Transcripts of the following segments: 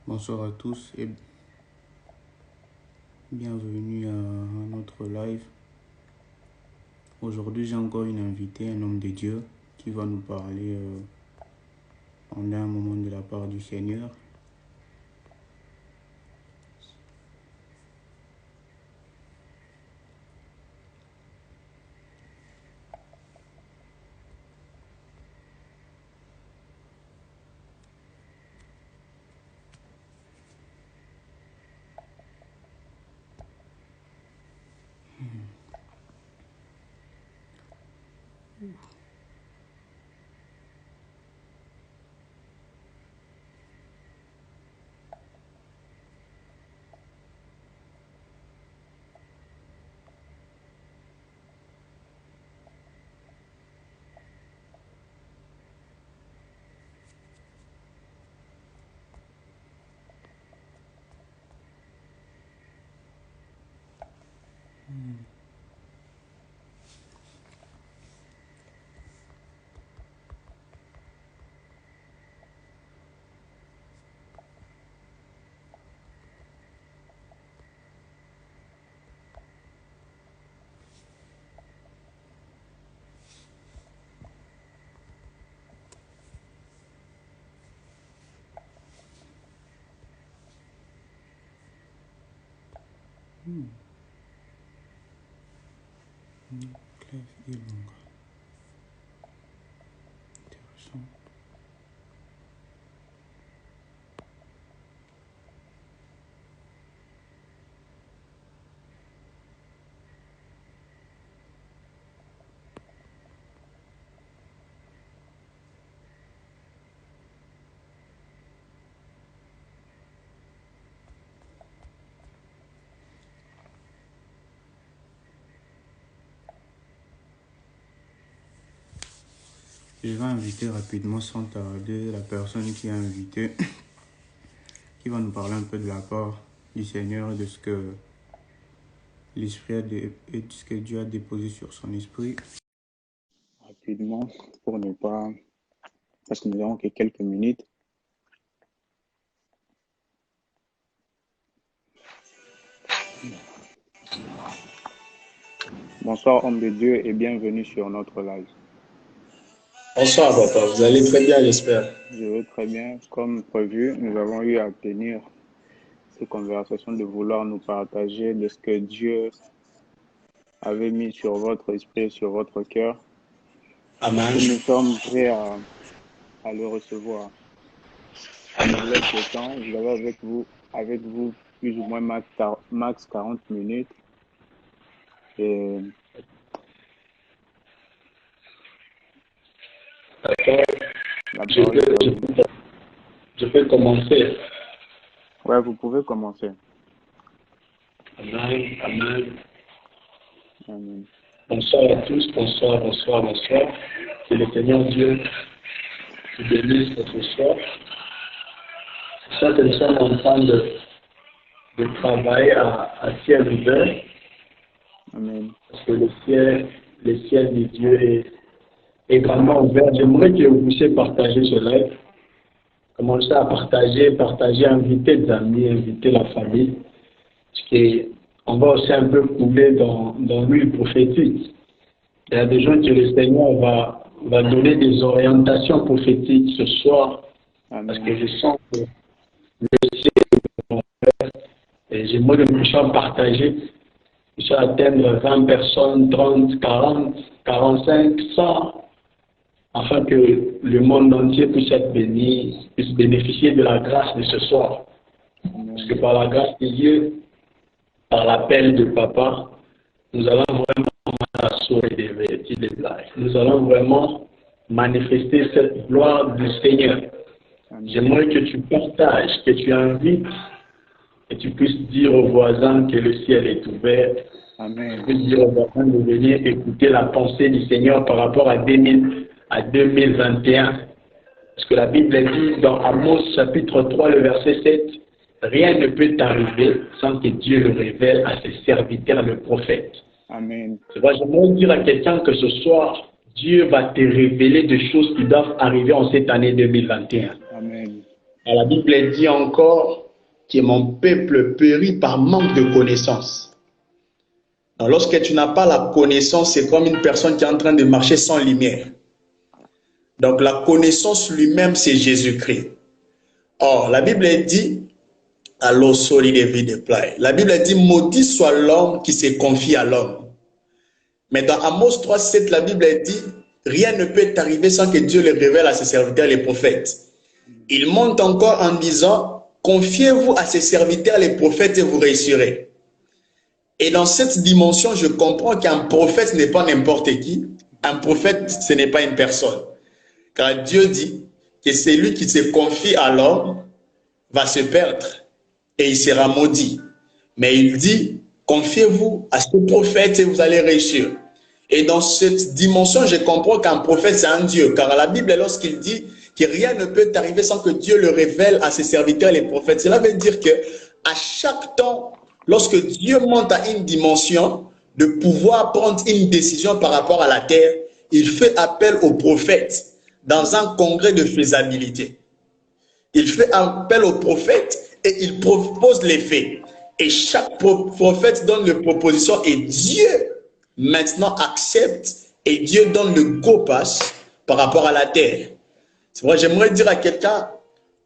Bonsoir à tous et bienvenue à notre live. Aujourd'hui, j'ai encore une invitée, un homme de Dieu, qui va nous parler pendant un moment de la part du Seigneur. Clef et longue. Intéressant. Je vais inviter rapidement, sans tarder, la personne qui a invité, qui va nous parler un peu de la part du Seigneur et de ce que l'Esprit et de ce que Dieu a déposé sur son esprit. Rapidement, pour ne pas... parce que nous avons que quelques minutes. Bonsoir, homme de Dieu, et bienvenue sur notre live. Bonsoir, papa. Vous allez très bien, j'espère. Je vais très bien. Comme prévu, nous avons eu à tenir ces conversations de vouloir nous partager de ce que Dieu avait mis sur votre esprit, sur votre cœur. Amen. Et nous sommes prêts à le recevoir. Amen. Vous laisse le temps. Vous avez avec vous plus ou moins max 40 minutes. Et D'accord. la parole est à vous. Je peux commencer. Ouais, vous pouvez commencer. Amen. Amen. Amen. Bonsoir à tous. Bonsoir, bonsoir, bonsoir. Que le Seigneur Dieu vous bénisse ce soir. C'est ça que nous sommes en train de travailler à ciel ouvert. Amen. Parce que le ciel de Dieu est vraiment ouvert. J'aimerais que vous puissiez partager ce live. Commencez à partager, inviter des amis, inviter la famille. Parce qu'on va aussi un peu couler dans l'huile prophétique. Il y a des gens que le Seigneur va donner des orientations prophétiques ce soir. Amen. Parce que je sens que le ciel est ouvert. Et j'aimerais que nous puissions partager, puissions atteindre 20 personnes, 30, 40, 45, 100. Afin que le monde entier puisse être béni, puisse bénéficier de la grâce de ce soir. Parce que par la grâce de Dieu, par l'appel de Papa, nous allons vraiment nous allons vraiment manifester cette gloire du Seigneur. J'aimerais que tu partages, que tu invites, et tu puisses dire aux voisins que le ciel est ouvert. Amen. Tu puisses dire aux voisins de venir écouter la pensée du Seigneur par rapport à 2021. Parce que la Bible dit dans Amos chapitre 3, le verset 7, rien ne peut t'arriver sans que Dieu le révèle à ses serviteurs, le prophète. Amen. J'aimerais dire à quelqu'un que ce soir, Dieu va te révéler des choses qui doivent arriver en cette année 2021. Amen. La Bible dit encore que mon peuple périt par manque de connaissance. Donc, lorsque tu n'as pas la connaissance, c'est comme une personne qui est en train de marcher sans lumière. Donc la connaissance lui-même, c'est Jésus-Christ. Or, la Bible dit, la Bible dit, maudit soit l'homme qui se confie à l'homme. Mais dans Amos 3,7, la Bible dit, rien ne peut arriver sans que Dieu le révèle à ses serviteurs, les prophètes. Il monte encore en disant, confiez-vous à ses serviteurs, les prophètes, et vous réussirez. Et dans cette dimension, je comprends qu'un prophète n'est pas n'importe qui. Un prophète, ce n'est pas une personne. Car Dieu dit que celui qui se confie à l'homme va se perdre et il sera maudit. Mais il dit, confiez-vous à ce prophète et vous allez réussir. Et dans cette dimension, je comprends qu'un prophète, c'est un Dieu. Car la Bible, lorsqu'il dit que rien ne peut arriver sans que Dieu le révèle à ses serviteurs, les prophètes, cela veut dire que à chaque temps, lorsque Dieu monte à une dimension de pouvoir prendre une décision par rapport à la terre, il fait appel aux prophètes dans un congrès de faisabilité. Il fait appel aux prophètes et il propose les faits. Et chaque prophète donne une proposition et Dieu maintenant accepte et Dieu donne le go pass par rapport à la terre. C'est vrai, j'aimerais dire à quelqu'un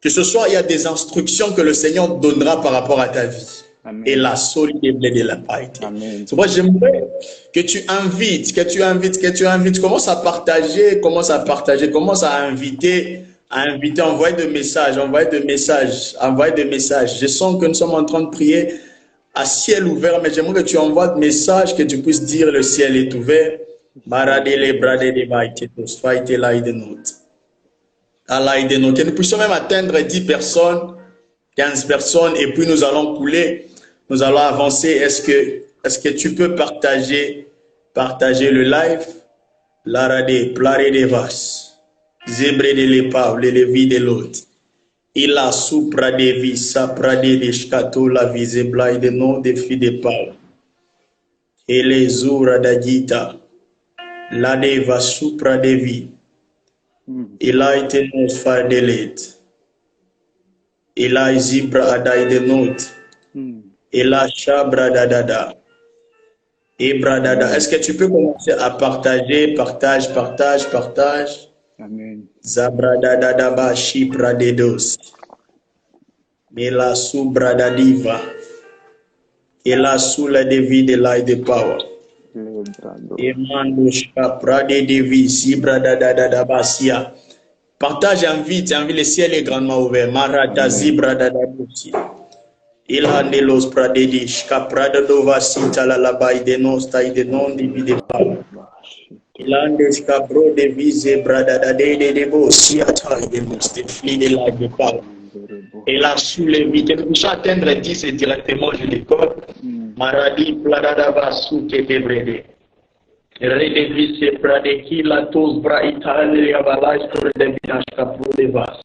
que ce soir, il y a des instructions que le Seigneur donnera par rapport à ta vie. Amen. Et la solidité de la piété. C'est vrai, j'aimerais que tu invites, commence à partager, commence à inviter, envoyer des messages. Je sens que nous sommes en train de prier à ciel ouvert, mais j'aimerais que tu envoies des messages, que tu puisses dire le ciel est ouvert. Que nous puissions même atteindre 10 personnes, 15 personnes, et puis nous allons couler, nous allons avancer. Est-ce que tu peux partager le live? Larade, plare de vas, zebre de l'épaule, le levi de l'autre. Il a supra de vie, sapra de shkato la visebla de nom de fi de Paul. Et les oura d'agita, la de va supra de vie. Il a été nos frères de l'aide. Il a zibra adai de note. Il a chabra dadada. Et bradada. Est-ce que tu peux commencer à partager? Partage. Amen. Zabra dadada ba shibra de dos. Mela subra dadiva. Il a sous la devi de l'aide de power. Partage, invite, le ciel est grandement ouvert. Marata zibra dadabusi. Il a nelos pradedish, caprada dovasita la labai de nosta de non di videpa. Il a des cabro de vise bradada de bosiata de mustefli de la de pau. Et là, sous les vides, nous allons atteindre 10 et directement je l'école. Maradi pladada vasu ke debrede. Redevise pradeki la tos bra italia balai store de binash capro de vas.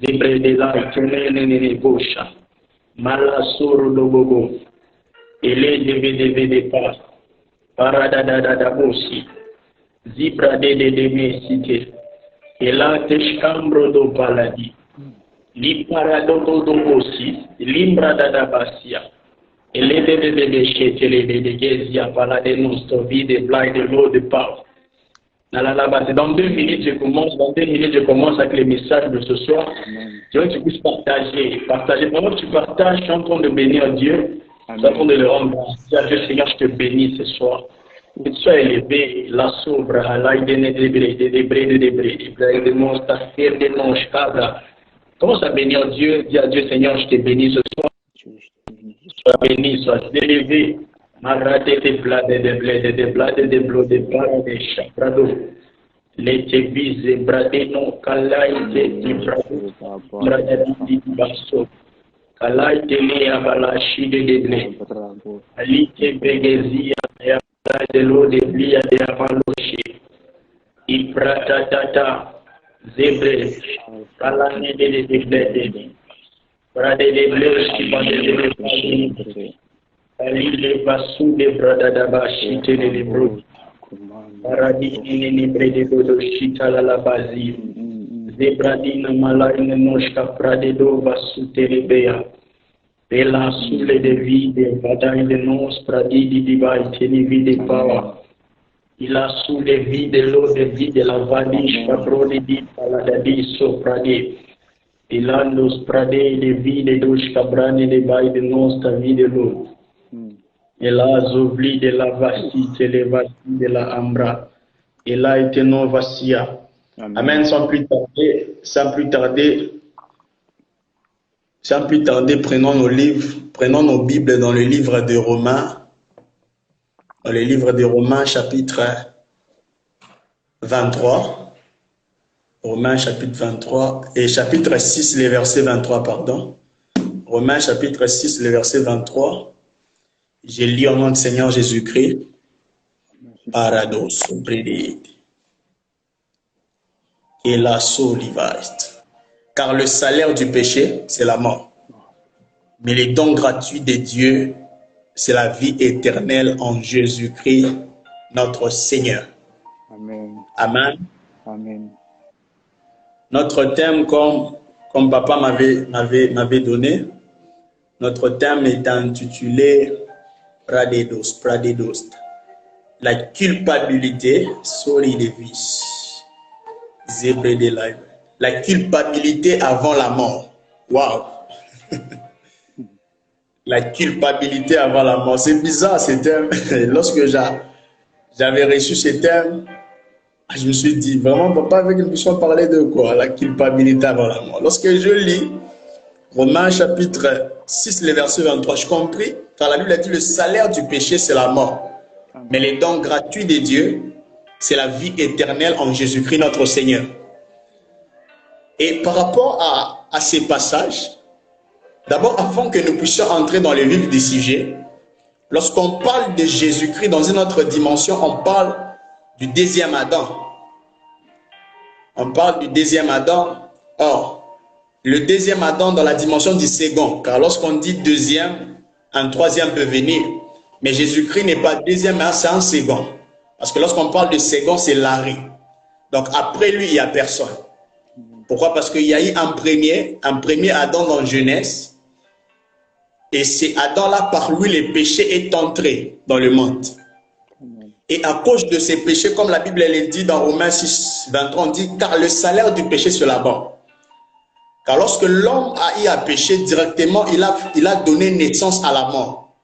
Debrede la itonene bosha. Malasoro lobogo. Ele de pas. Paradada bosi. Zibra de mesite. Ela teshkambro do baladi. Li paradodo do bosi. Limbra da basia. Ele de chetele de gezia palade nostovi de blague de l'eau de Pau. Dans 2 minutes, je commence avec les messages de ce soir. Je veux que tu puisses partager. Pendant que tu partages, je suis en train de bénir Dieu. Je suis en train de le rendre grâce. Dieu Seigneur, je te bénis ce soir. Que tu sois élevé, la sobre, la idée de commence à bénir Dieu. Dis à Dieu, Seigneur, je te bénis ce soir. Sois béni, sois élevé. Marate de blade de blade de blade de blode de para de chaprado. Lete vise brade no kalaite di brado. Brade di basso. Kalaite le abalashi de ble. Alite begezia ya de lo de blia de avaloshi. Iprata tata zebre. Kalane de blade. Brade de bleski bade de Ali basu de brada da bashi te de libro. Paradi ni brede do shita la bazi. Zebradina malaine noshka pradedo vasutelebea. Pela sule de vide, vadain de nos pradidi divai, teni vide power. Il a sous les vies de l'eau de vie de la vadish, pabrode dit paladadis so prade. Il a nos prade de vie de douche cabrane de bail de nos ta vie de l'eau. Il a zovli de la vastité, les vastis de la ambra. Il a été non vassia. Amen. Sans plus tarder, prenons nos livres, prenons nos Bibles dans le livre de Romains. Dans le livre de Romains, chapitre 23. Romains, chapitre 23. Et chapitre 6, le verset 23, pardon. Romains, chapitre 6, le verset 23. Je lis au nom du Seigneur Jésus-Christ. Parados, prédite. Et la solivast. Car le salaire du péché, c'est la mort. Mais les dons gratuits de Dieu, c'est la vie éternelle en Jésus-Christ, notre Seigneur. Amen. Amen. Amen. Notre thème, comme papa m'avait donné, notre thème est intitulé Pradedos. La culpabilité, sorry de vie. Zébré de live. La culpabilité avant la mort. Waouh! La culpabilité avant la mort. C'est bizarre ce thème. Lorsque j'avais reçu ce thème, je me suis dit, vraiment, papa, avec une question, parler de quoi? La culpabilité avant la mort. Lorsque je lis Romains chapitre 6, le verset 23, je compris, car la Bible a dit, le salaire du péché, c'est la mort. Mais les dons gratuits de Dieu, c'est la vie éternelle en Jésus-Christ, notre Seigneur. Et par rapport à ces passages, d'abord, avant que nous puissions entrer dans le vif du sujet, lorsqu'on parle de Jésus-Christ dans une autre dimension, on parle du deuxième Adam. On parle du deuxième Adam. Or, le deuxième Adam dans la dimension du second, car lorsqu'on dit deuxième, un troisième peut venir. Mais Jésus-Christ n'est pas deuxième, c'est un second. Parce que lorsqu'on parle de second, c'est Larry. Donc après lui, il n'y a personne. Pourquoi? Parce qu'il y a eu un premier Adam dans Genèse. Et c'est Adam-là, par lui, le péché est entré dans le monde. Et à cause de ces péchés, comme la Bible elle dit dans Romains 6, 23, on dit, car le salaire du péché, c'est la mort. Car lorsque l'homme a eu à pécher directement, il a donné naissance à la mort.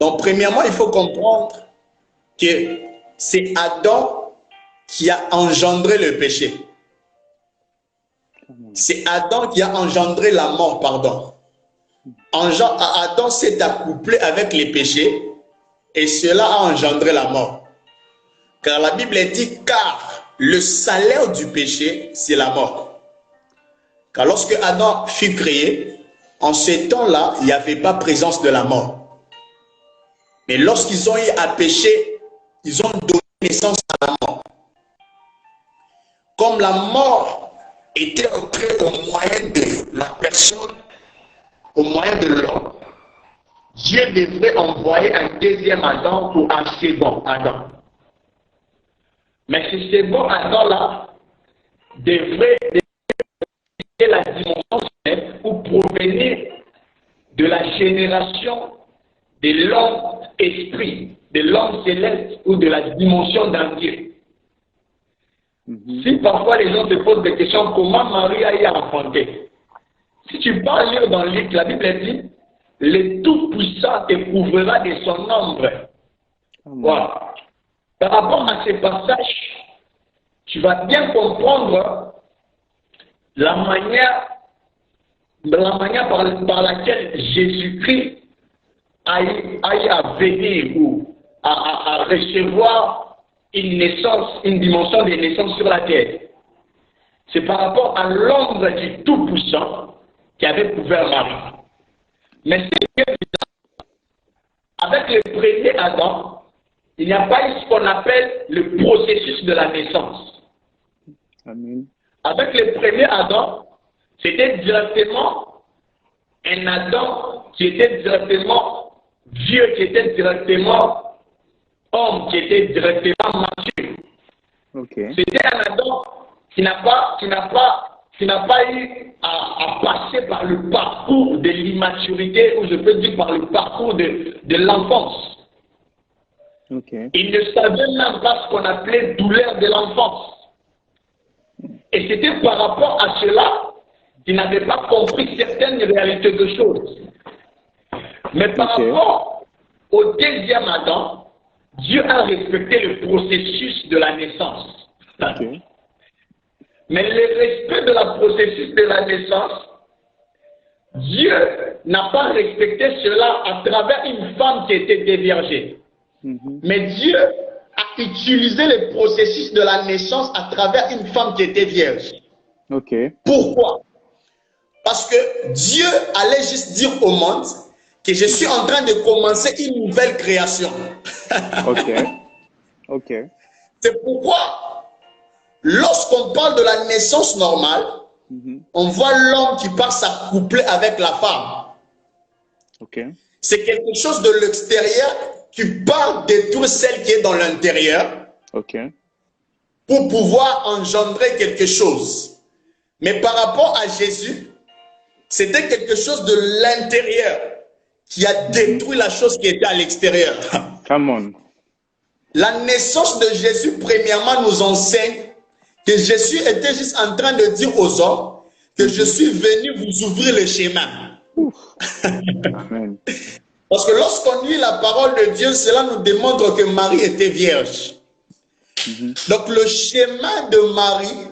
Donc, premièrement, il faut comprendre que c'est Adam qui a engendré le péché. C'est Adam qui a engendré la mort, pardon. Adam s'est accouplé avec les péchés et cela a engendré la mort. Car la Bible dit, car le salaire du péché, c'est la mort. Car lorsque Adam fut créé, en ce temps-là, il n'y avait pas présence de la mort. Mais lorsqu'ils ont eu à pécher, ils ont donné naissance à la mort. Comme la mort était entrée au moyen de la personne, au moyen de l'homme, Dieu devrait envoyer un deuxième Adam ou un second Adam. Mais ce second Adam-là devrait être la dimension céleste ou provenir de la génération de l'homme esprit, de l'homme céleste ou de la dimension d'un Dieu. Si parfois les gens te posent des questions, comment Marie a eu enfanté? Si tu parles lire dans le livre, la Bible dit, le Tout-Puissant te couvrira de son ombre. Voilà. Par rapport à ces passages, tu vas bien comprendre la manière par laquelle Jésus-Christ a eu à venir ou à recevoir une naissance, une dimension de naissance sur la terre. C'est par rapport à l'ombre du Tout-Puissant qui avait couvert Marie. Mais c'est que avec le premier Adam, il n'y a pas eu ce qu'on appelle le processus de la naissance. Amen. Avec le premier Adam, c'était directement un Adam qui était directement vieux, qui était directement homme, qui était directement mature. Okay. C'était un Adam qui n'a pas eu à passer par le parcours de l'immaturité, ou je peux dire par le parcours de l'enfance. Okay. Il ne savait même pas ce qu'on appelait douleur de l'enfance. Et c'était par rapport à cela qu'il n'avait pas compris certaines réalités de choses. Mais par rapport au deuxième Adam, Dieu a respecté le processus de la naissance. Okay. Mais le respect de la processus de la naissance, Dieu n'a pas respecté cela à travers une femme qui était déviergée. Mais Dieu a utilisé le processus de la naissance à travers une femme qui était vierge. Okay. Pourquoi? Parce que Dieu allait juste dire au monde que je suis en train de commencer une nouvelle création. Okay. Okay. C'est pourquoi, lorsqu'on parle de la naissance normale, on voit l'homme qui part s'accoupler avec la femme. Okay. C'est quelque chose de l'extérieur qui part détruire celle qui est dans l'intérieur Okay. pour pouvoir engendrer quelque chose. Mais par rapport à Jésus, c'était quelque chose de l'intérieur qui a détruit la chose qui était à l'extérieur. Come on. La naissance de Jésus, premièrement, nous enseigne que Jésus était juste en train de dire aux hommes que je suis venu vous ouvrir le chemin. Amen. Parce que lorsqu'on lit la parole de Dieu, cela nous démontre que Marie était vierge. Donc le chemin de Marie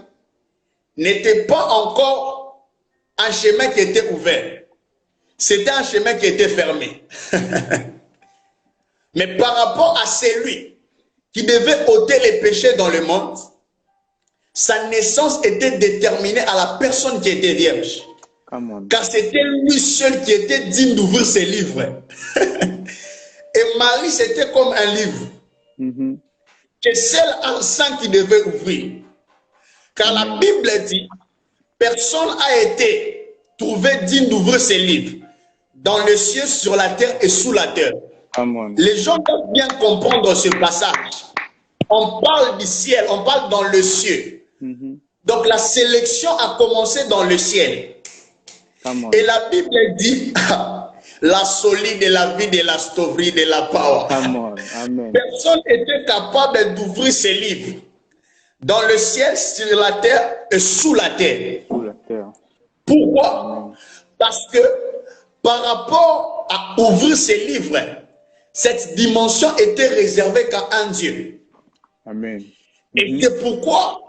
n'était pas encore un chemin qui était ouvert. C'était un chemin qui était fermé. Mais par rapport à celui qui devait ôter les péchés dans le monde, sa naissance était déterminée à la personne qui était vierge. Car c'était lui seul qui était digne d'ouvrir ses livres. Et Marie, c'était comme un livre. Que seul un saint qui devait ouvrir. Car la Bible dit, personne n'a été trouvé digne d'ouvrir ses livres. Dans le ciel, sur la terre et sous la terre. Les gens doivent bien comprendre ce passage. On parle du ciel, on parle dans le ciel. Donc la sélection a commencé dans le ciel. Et la Bible dit la solide de la vie, de la story, de la power. Personne n'était capable d'ouvrir ses livres. Dans le ciel, sur la terre et sous la terre. Pourquoi? Parce que par rapport à ouvrir ses livres, cette dimension était réservée qu'à un Dieu. Et c'est pourquoi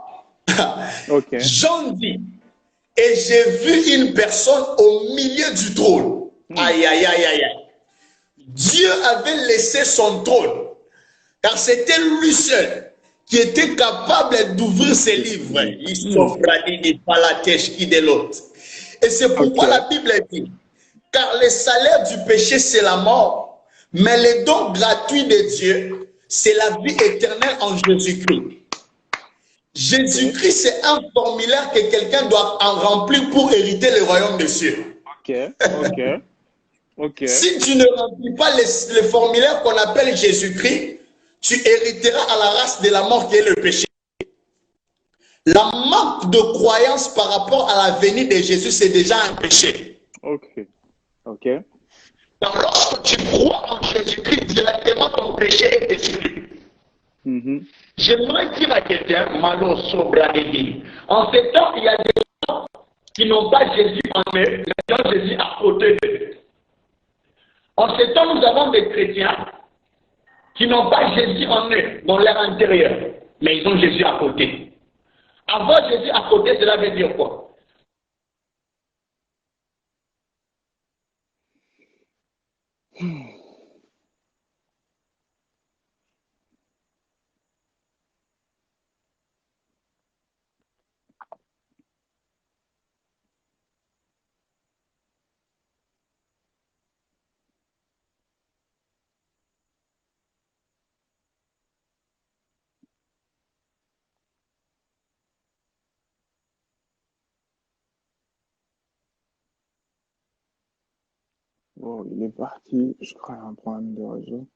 Jean dit, et j'ai vu une personne au milieu du trône. Aïe, aïe, aïe, aïe, aïe. Dieu avait laissé son trône, car c'était lui seul qui était capable d'ouvrir ses livres. Et c'est pourquoi la Bible dit, car le salaire du péché, c'est la mort, mais le don gratuit de Dieu, c'est la vie éternelle en Jésus-Christ. Jésus-Christ, c'est un formulaire que quelqu'un doit en remplir pour hériter le royaume des cieux. Si tu ne remplis pas le formulaire qu'on appelle Jésus-Christ, tu hériteras à la race de la mort qui est le péché. La manque de croyance par rapport à la venue de Jésus, c'est déjà un péché. Donc lorsque tu crois en Jésus-Christ, directement ton péché est détruit. J'aimerais dire à quelqu'un, Malo Sobradeli, en ces temps, il y a des gens qui n'ont pas Jésus en eux, mais ont Jésus à côté d'eux. En ces temps, nous avons des chrétiens qui n'ont pas Jésus en eux, dans leur intérieur, mais ils ont Jésus à côté. Avoir Jésus à côté, cela veut dire quoi? Oh, il est parti. Je crois un problème de réseau.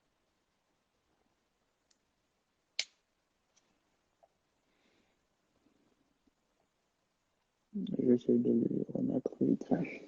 vais essayer de lui remettre vite fait.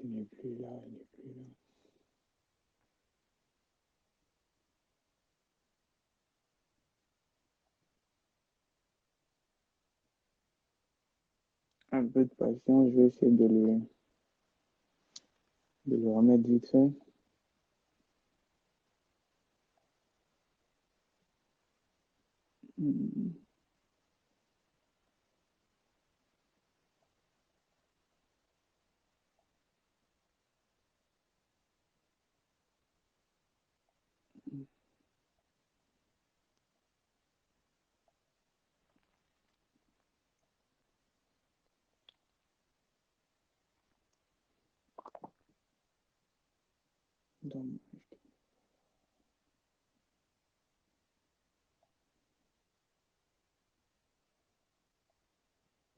Il n'est plus là, il n'est plus là. Un peu de patience, je vais essayer de le remettre vite fait. Dommage.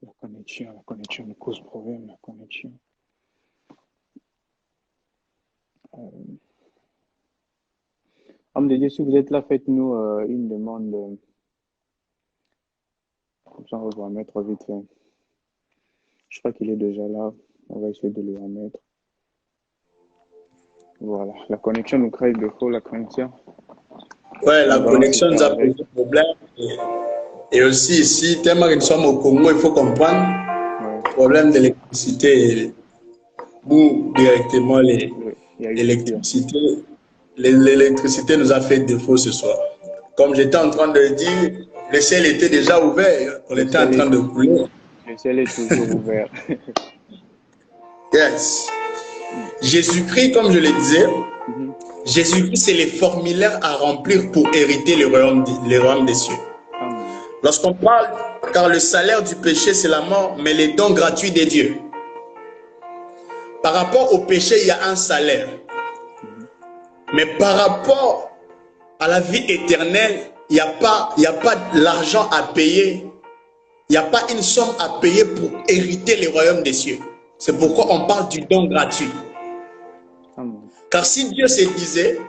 La connexion me cause problème, la connexion. Homme de Dieu, si vous êtes là, faites-nous une demande. Comme ça, on va vous remettre vite fait. Je crois qu'il est déjà là. On va essayer de le remettre. Voilà. La connexion nous crée de faux, la connexion. Ouais, la connexion nous a posé problème. Et aussi ici, tellement que nous sommes au Congo, il faut comprendre le problème d'électricité. Nous, directement, l'électricité nous a fait défaut ce soir. Comme j'étais en train de le dire, le ciel était déjà ouvert. On était en train de couler. Le ciel est toujours ouvert. Yes. Jésus-Christ, comme je le disais, Jésus-Christ, c'est les formulaires à remplir pour hériter le royaume des cieux. Lorsqu'on parle, car le salaire du péché, c'est la mort, mais les dons gratuits des dieux. Par rapport au péché, il y a un salaire. Mais par rapport à la vie éternelle, il n'y a pas l'argent à payer. Il n'y a pas une somme à payer pour hériter le royaume des cieux. C'est pourquoi on parle du don gratuit. Car si Dieu se disait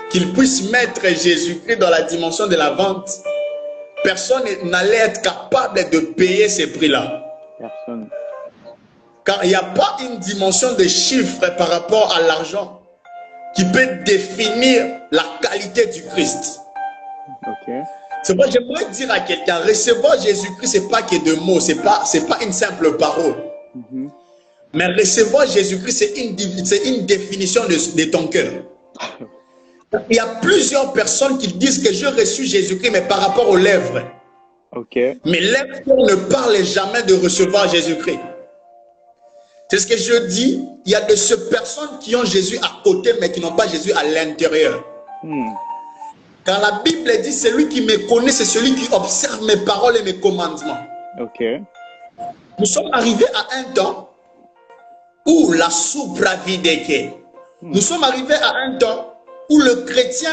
qu'il puisse mettre Jésus-Christ dans la dimension de la vente, personne n'allait être capable de payer ces prix-là. Personne. Car il n'y a pas une dimension de chiffre par rapport à l'argent qui peut définir la qualité du Christ. Okay. C'est pourquoi j'aimerais dire à quelqu'un, recevoir Jésus-Christ, ce n'est pas que de mots, ce n'est pas une simple parole. Mais recevoir Jésus-Christ, c'est une définition de ton cœur. Il y a plusieurs personnes qui disent que j'ai reçu Jésus-Christ, mais par rapport aux lèvres. Okay. Mais lèvres ne parlent jamais de recevoir Jésus-Christ. C'est ce que je dis. Il y a de ces personnes qui ont Jésus à côté, mais qui n'ont pas Jésus à l'intérieur. Car la Bible dit, celui qui me connaît, c'est celui qui observe mes paroles et mes commandements. Okay. Nous sommes arrivés à un temps où la soubra-videke. Nous sommes arrivés à un temps où le chrétien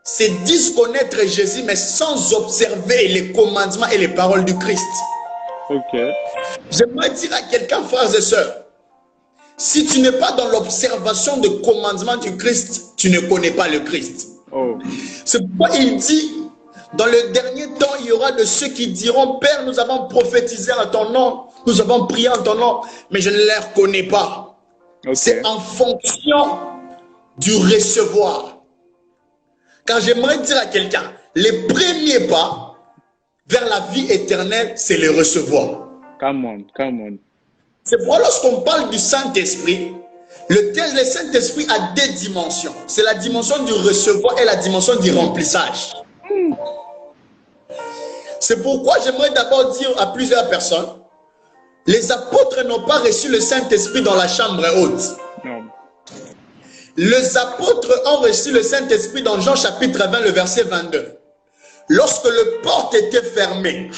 se dit connaître Jésus, mais sans observer les commandements et les paroles du Christ. Okay. J'aimerais dire à quelqu'un, frères et sœurs, si tu n'es pas dans l'observation des commandements du Christ, tu ne connais pas le Christ. C'est pourquoi il dit, dans le dernier temps, il y aura de ceux qui diront, Père, nous avons prophétisé en ton nom, nous avons prié en ton nom, mais je ne les reconnais pas. Okay. C'est en fonction du recevoir. Car j'aimerais dire à quelqu'un, les premiers pas vers la vie éternelle, c'est le recevoir. Come on, come on. C'est pourquoi lorsqu'on parle du Saint-Esprit, le Saint-Esprit a deux dimensions. C'est la dimension du recevoir et la dimension du remplissage. C'est pourquoi j'aimerais d'abord dire à plusieurs personnes, les apôtres n'ont pas reçu le Saint-Esprit dans la chambre haute. Non. Les apôtres ont reçu le Saint-Esprit dans Jean chapitre 20, le verset 22. Lorsque le porte était fermée.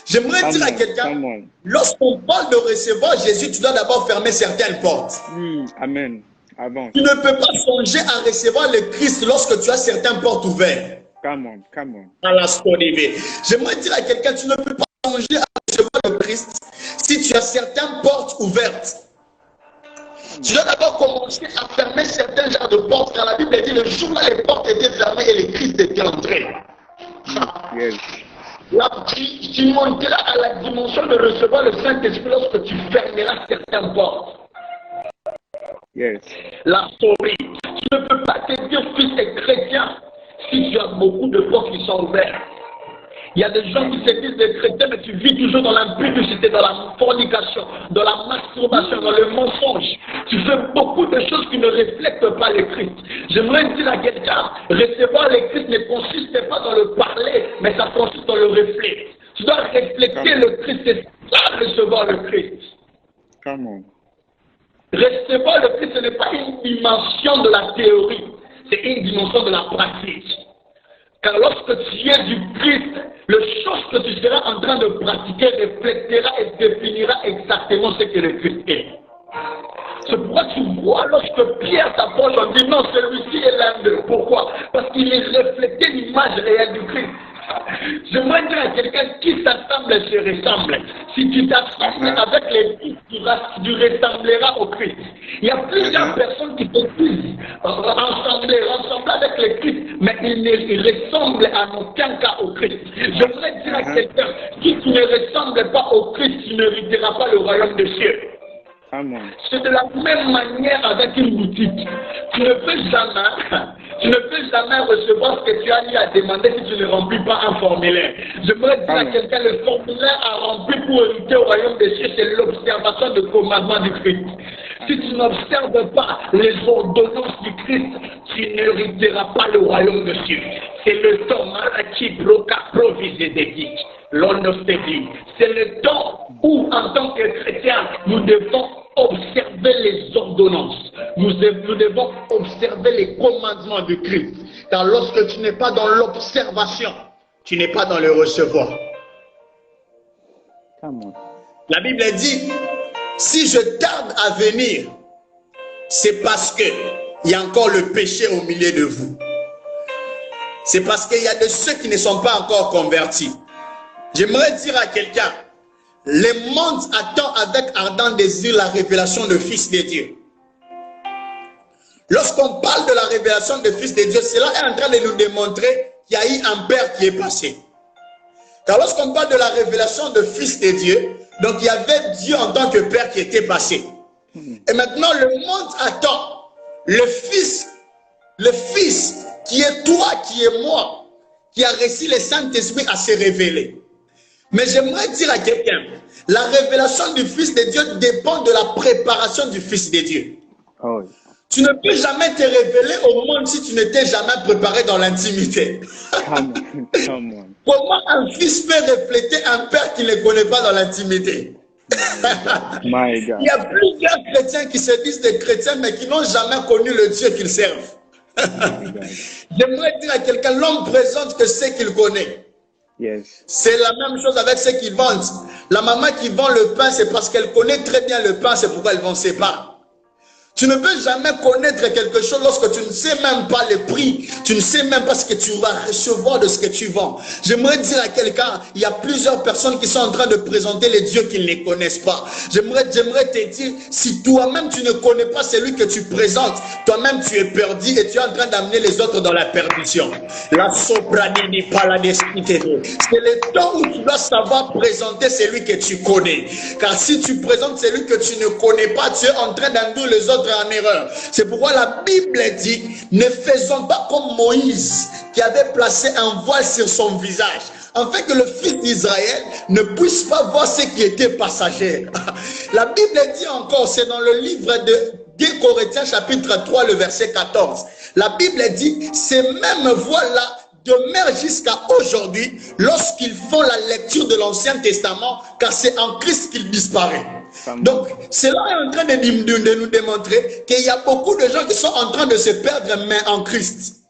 J'aimerais dire à quelqu'un, lorsqu'on parle de recevoir Jésus, tu dois d'abord fermer certaines portes. Amen. Avant. Tu ne peux pas songer à recevoir le Christ lorsque tu as certaines portes ouvertes. Come on, come on. À la j'aimerais dire à quelqu'un, tu ne peux pas songer à recevoir le Christ si tu as certaines portes ouvertes. Tu dois d'abord commencer à fermer certains genres de portes, car la Bible dit le jour-là, les portes étaient fermées et le Christ était entré. Yes. Là, tu monteras à la dimension de recevoir le Saint-Esprit lorsque tu fermeras certaines portes. Yes. La souris. Tu ne peux pas te dire fils et chrétien si tu as beaucoup de portes qui sont ouvertes. Il y a des gens qui se disent des chrétiens, mais tu vis toujours dans l'impudicité, dans la fornication, dans la masturbation, dans le mensonge. Tu fais beaucoup de choses qui ne reflètent pas le Christ. J'aimerais dire à quelqu'un, recevoir le Christ ne consiste pas dans le parler, mais ça consiste dans le reflet. Tu dois refléter le Christ, c'est ça recevoir le Christ. Come on. Recevoir le Christ, ce n'est pas une dimension de la théorie, c'est une dimension de la pratique. Car lorsque tu es du Christ, les choses que tu seras en train de pratiquer reflétera et définira exactement ce que le Christ est. C'est pourquoi tu vois, lorsque Pierre t'approche, on dit non, celui-ci est l'un d'eux. Pourquoi? Parce qu'il est reflété l'image réelle du Christ. J'aimerais dire à quelqu'un qui s'assemble se ressemble. Si tu t'assembles avec les fils, tu ressembleras au Christ. Il y a plusieurs personnes qui se disent ressembler avec le Christ, mais ils ne ressemblent en aucun cas au Christ. J'aimerais dire à quelqu'un, si tu ne ressembles pas au Christ, tu ne n'hériteras pas le royaume des cieux. C'est de la même manière avec une boutique. Tu ne peux jamais recevoir ce que tu as eu à demander si tu ne remplis pas un formulaire. J'aimerais dire à quelqu'un, le formulaire à remplir pour hériter au royaume des cieux, c'est l'observation de commandements du Christ. Si tu n'observes pas les ordonnances du Christ, tu n'hériteras pas le royaume des cieux. C'est le temps qui provisé des dits. C'est le temps où, en tant que chrétiens, nous devons observer les ordonnances. Nous devons observer les commandements du Christ. Car lorsque tu n'es pas dans l'observation, tu n'es pas dans le recevoir. La Bible dit, si je tarde à venir, c'est parce qu'il y a encore le péché au milieu de vous. C'est parce qu'il y a de ceux qui ne sont pas encore convertis. J'aimerais dire à quelqu'un, le monde attend avec ardent désir la révélation du Fils de Dieu. Lorsqu'on parle de la révélation du Fils de Dieu, cela est en train de nous démontrer qu'il y a eu un Père qui est passé. Car lorsqu'on parle de la révélation du Fils de Dieu, donc il y avait Dieu en tant que Père qui était passé. Et maintenant le monde attend le Fils qui est toi, qui est moi, qui a reçu le Saint-Esprit à se révéler. Mais j'aimerais dire à quelqu'un, la révélation du Fils de Dieu dépend de la préparation du Fils de Dieu. Oh. Tu ne peux jamais te révéler au monde si tu ne t'es jamais préparé dans l'intimité. Comment un fils peut refléter un père qui ne connaît pas dans l'intimité? Il y a plusieurs chrétiens qui se disent des chrétiens mais qui n'ont jamais connu le Dieu qu'ils servent. J'aimerais dire à quelqu'un, l'homme présente que ce qu'il connaît. Yes. C'est la même chose avec ceux qui vendent. La maman qui vend le pain, c'est parce qu'elle connaît très bien le pain, c'est pourquoi elle vend ses pains. Tu ne peux jamais connaître quelque chose lorsque tu ne sais même pas le prix. Tu ne sais même pas ce que tu vas recevoir de ce que tu vends. J'aimerais dire à quelqu'un, il y a plusieurs personnes qui sont en train de présenter les dieux qu'ils ne connaissent pas. J'aimerais te dire, si toi-même tu ne connais pas celui que tu présentes, toi-même tu es perdu et tu es en train d'amener les autres dans la perdition. La sopranini paladesquitene. C'est le temps où tu dois savoir présenter celui que tu connais. Car si tu présentes celui que tu ne connais pas, tu es en train d'induire les autres en erreur. C'est pourquoi la Bible dit, ne faisons pas comme Moïse qui avait placé un voile sur son visage afin que le fils d'Israël ne puisse pas voir ce qui était passager. La Bible dit encore, c'est dans le livre de 2 Corinthiens chapitre 3, le verset 14. La Bible dit, ces mêmes voix-là demeurent jusqu'à aujourd'hui lorsqu'ils font la lecture de l'Ancien Testament, car c'est en Christ qu'il disparaît. Donc, cela est en train de nous démontrer qu'il y a beaucoup de gens qui sont en train de se perdre, mais en Christ.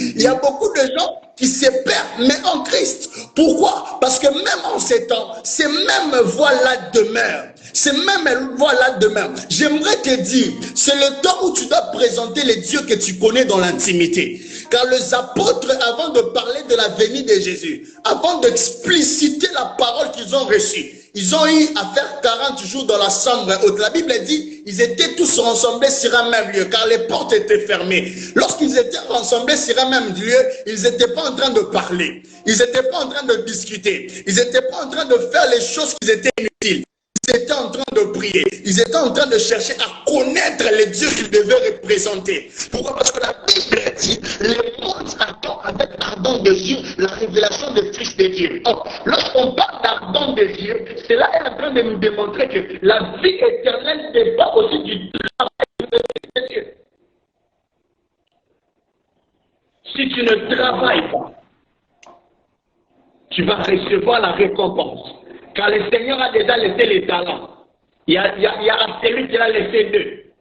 Il y a beaucoup de gens qui se perdent, mais en Christ. Pourquoi? Parce que même en ces temps, ces mêmes voix-là demeurent. Ces mêmes voix-là demeurent. J'aimerais te dire, c'est le temps où tu dois présenter les dieux que tu connais dans l'intimité. Car les apôtres, avant de parler de la venue de Jésus, avant d'expliciter la parole qu'ils ont reçue, ils ont eu à faire 40 jours dans la chambre haute. La Bible dit, ils étaient tous rassemblés sur un même lieu, car les portes étaient fermées. Lorsqu'ils étaient rassemblés sur un même lieu, ils n'étaient pas en train de parler. Ils n'étaient pas en train de discuter. Ils n'étaient pas en train de faire les choses qui étaient inutiles. Ils étaient en train de prier. Ils étaient en train de chercher à connaître les dieux qu'ils devaient représenter. Pourquoi? Parce que la Bible dit, le monde attend avec ardent désir la révélation des fils de Dieu. Or, lorsqu'on parle d'ardent désir, cela est en train de nous démontrer que la vie éternelle dépend aussi du travail de Dieu. Si tu ne travailles pas, tu vas recevoir la récompense. Car le Seigneur a déjà laissé les talents. Il y a celui qui a laissé 2.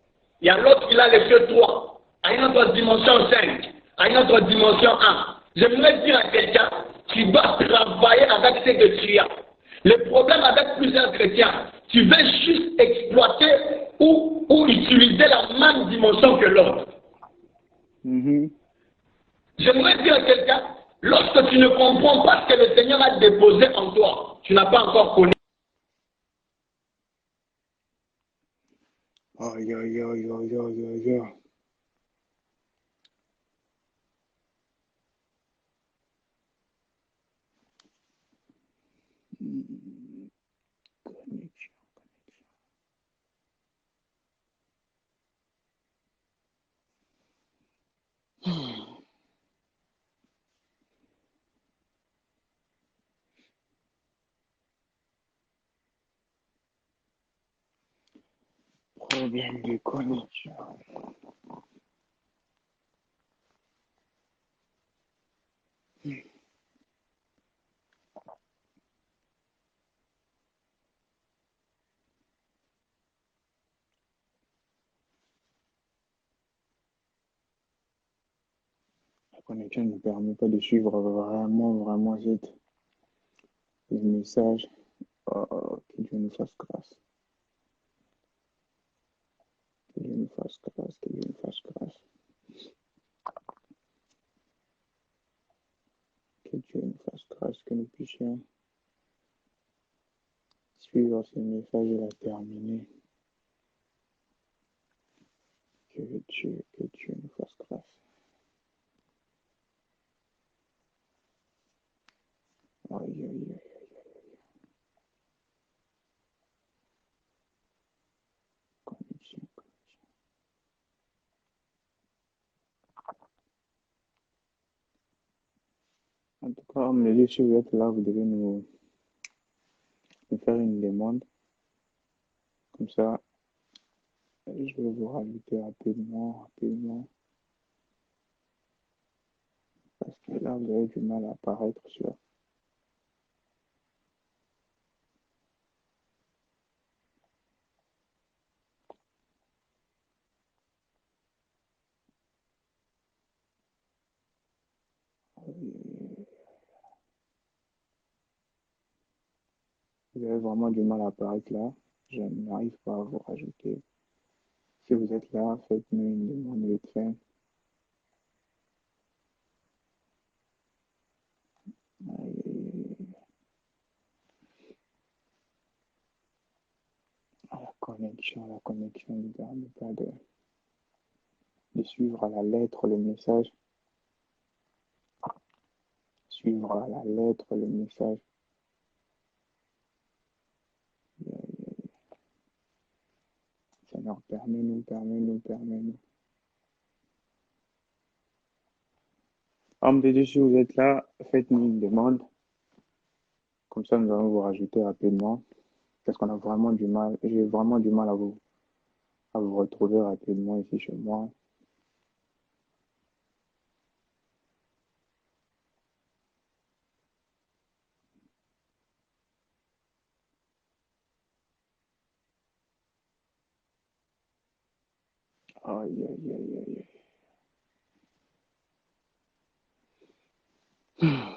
Il y a l'autre qui a laissé 3. À une autre dimension 5. À une autre dimension 1. J'aimerais dire à quelqu'un, tu dois travailler avec ce que tu as. Le problème avec plusieurs chrétiens, tu veux juste exploiter ou utiliser la même dimension que l'autre. J'aimerais dire à quelqu'un, lorsque tu ne comprends pas ce que le Seigneur a déposé en toi, tu n'as pas encore connu. Aïe, aïe, aïe, aïe, aïe, aïe, aïe. Problème de connexion. La connexion ne permet pas de suivre vraiment les messages. Oh, que Dieu nous fasse grâce. Que Dieu nous fasse grâce, que Dieu nous fasse grâce. Que Dieu nous fasse grâce, que nous puissions suivre ces messages et la terminer. Que Dieu nous fasse grâce. Aïe, aïe, aïe. Connexion. En tout cas, on me dit, si vous êtes là, vous devez nous faire une demande. Comme ça, je vais vous rajouter rapidement. Parce que là, vous avez du mal à apparaître sur. Vous avez vraiment du mal à apparaître là. Je n'arrive pas à vous rajouter. Si vous êtes là, faites-nous une demande vite fait. La connexion ne permet pas de suivre à la lettre le message. Suivre à la lettre le message. Seigneur, permets-nous. Homme de Dieu, si vous êtes là, faites-nous une demande. Comme ça, nous allons vous rajouter rapidement. Parce qu'on a vraiment du mal, j'ai vraiment du mal à vous retrouver rapidement ici chez moi. Aïe, aïe, aïe, aïe, aïe.